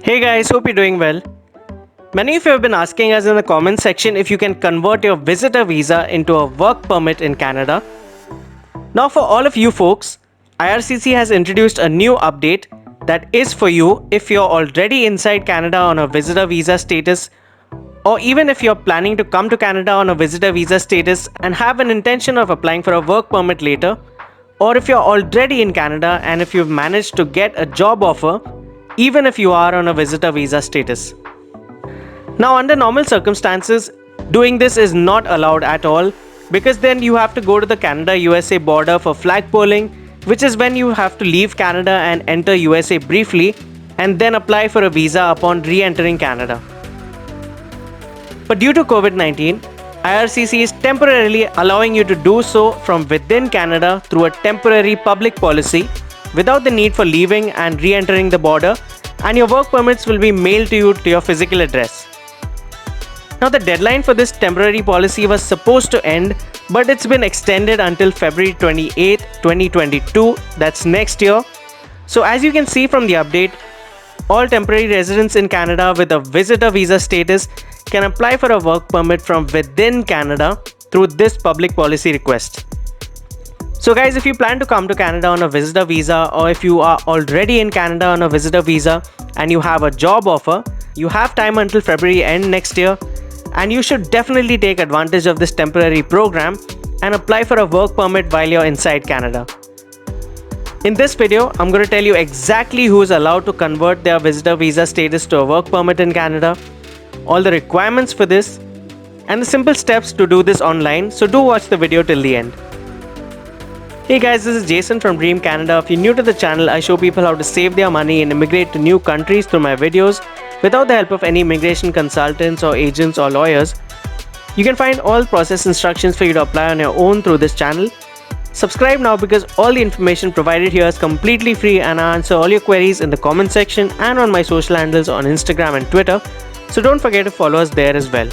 Hey guys, hope you're doing well. Many of you have been asking us in the comment section if you can convert your visitor visa into a work permit in Canada. Now, for all of you folks, IRCC has introduced a new update that is for you if you're already inside Canada on a visitor visa status, or even if you're planning to come to Canada on a visitor visa status and have an intention of applying for a work permit later, or if you're already in Canada and if you've managed to get a job offer even if you are on a visitor visa status. Now, under normal circumstances, doing this is not allowed at all because then you have to go to the Canada-USA border for flag polling, which is when you have to leave Canada and enter USA briefly and then apply for a visa upon re-entering Canada. But due to COVID-19, IRCC is temporarily allowing you to do so from within Canada through a temporary public policy without the need for leaving and re-entering the border, and your work permits will be mailed to you to your physical address. Now, the deadline for this temporary policy was supposed to end, but it's been extended until February 28, 2022, that's next year. So as you can see from the update, all temporary residents in Canada with a visitor visa status can apply for a work permit from within Canada through this public policy request. So guys, if you plan to come to Canada on a visitor visa, or if you are already in Canada on a visitor visa and you have a job offer, you have time until February end next year, and you should definitely take advantage of this temporary program and apply for a work permit while you're inside Canada. In this video, I'm going to tell you exactly who is allowed to convert their visitor visa status to a work permit in Canada, all the requirements for this, and the simple steps to do this online, so do watch the video till the end. Hey guys, this is Jason from Dream Canada. If you're new to the channel, I show people how to save their money and immigrate to new countries through my videos without the help of any immigration consultants or agents or lawyers. You can find all process instructions for you to apply on your own through this channel. Subscribe now because all the information provided here is completely free, and I answer all your queries in the comment section and on my social handles on Instagram and Twitter, so don't forget to follow us there as well.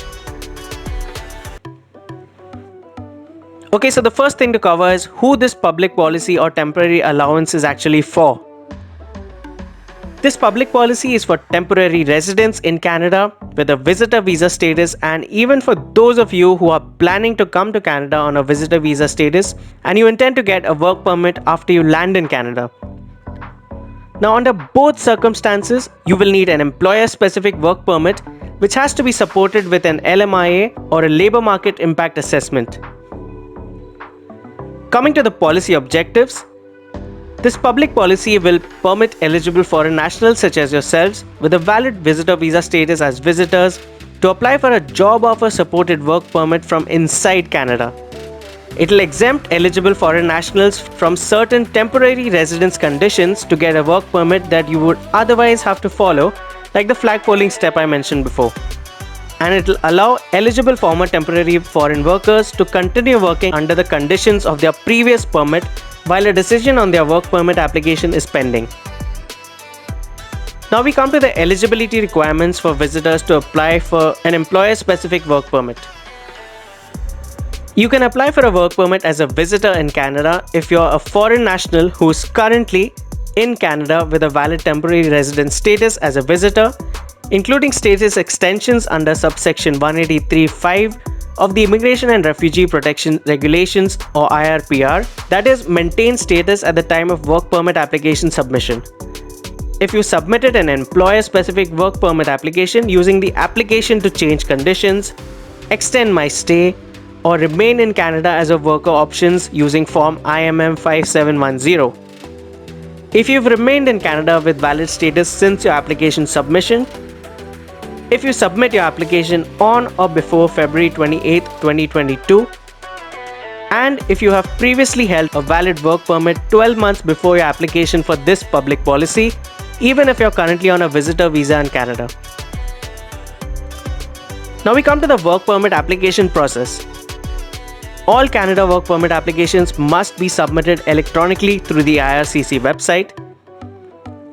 Okay, so the first thing to cover is who this public policy or temporary allowance is actually for. This public policy is for temporary residents in Canada with a visitor visa status, and even for those of you who are planning to come to Canada on a visitor visa status and you intend to get a work permit after you land in Canada. Now, under both circumstances, you will need an employer-specific work permit which has to be supported with an LMIA or a labor market impact assessment. Coming to the policy objectives, this public policy will permit eligible foreign nationals such as yourselves with a valid visitor visa status as visitors to apply for a job offer supported work permit from inside Canada. It will exempt eligible foreign nationals from certain temporary residence conditions to get a work permit that you would otherwise have to follow, like the flag polling step I mentioned before. And it will allow eligible former temporary foreign workers to continue working under the conditions of their previous permit while a decision on their work permit application is pending. Now we come to the eligibility requirements for visitors to apply for an employer-specific work permit. You can apply for a work permit as a visitor in Canada if you're a foreign national who is currently in Canada with a valid temporary residence status as a visitor, including status extensions under subsection 183(5) of the Immigration and Refugee Protection Regulations or IRPR, that is, maintain status at the time of work permit application submission. If you submitted an employer-specific work permit application using the application to change conditions, extend my stay, or remain in Canada as a worker options using form IMM 5710. If you've remained in Canada with valid status since your application submission, if you submit your application on or before February 28, 2022, and if you have previously held a valid work permit 12 months before your application for this public policy, even if you're currently on a visitor visa in Canada. Now we come to the work permit application process. All Canada work permit applications must be submitted electronically through the IRCC website.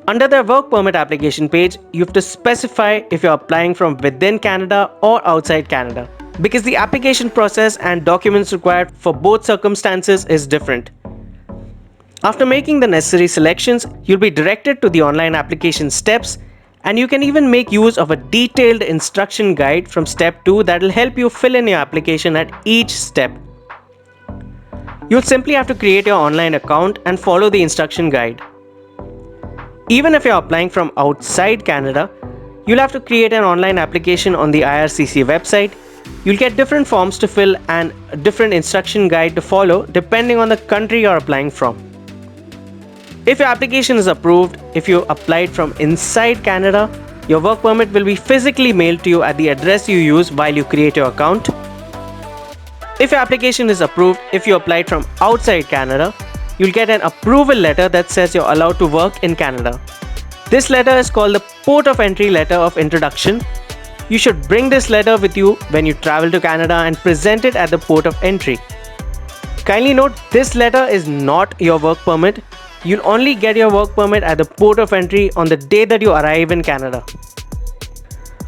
Under the work permit application page, you have to specify if you're applying from within Canada or outside Canada, because the application process and documents required for both circumstances is different. After making the necessary selections, you'll be directed to the online application steps And you can even make use of a detailed instruction guide from step 2 that will help you fill in your application at each step. You'll simply have to create your online account and follow the instruction guide. Even if you're applying from outside Canada, you'll have to create an online application on the IRCC website. You'll get different forms to fill and a different instruction guide to follow depending on the country you're applying from. If your application is approved, if you applied from inside Canada, your work permit will be physically mailed to you at the address you use while you create your account. If your application is approved, if you applied from outside Canada, you'll get an approval letter that says you're allowed to work in Canada. This letter is called the Port of Entry Letter of Introduction. You should bring this letter with you when you travel to Canada and present it at the port of entry. Kindly note, this letter is not your work permit. You'll only get your work permit at the port of entry on the day that you arrive in Canada.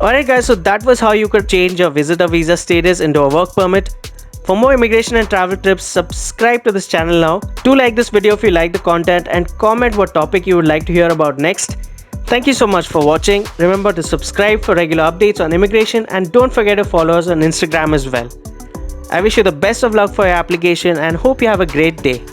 Alright guys, so that was how you could change your visitor visa status into a work permit. For more immigration and travel tips, subscribe to this channel now. Do like this video if you like the content and comment what topic you would like to hear about next. Thank you so much for watching. Remember to subscribe for regular updates on immigration and don't forget to follow us on Instagram as well. I wish you the best of luck for your application and hope you have a great day.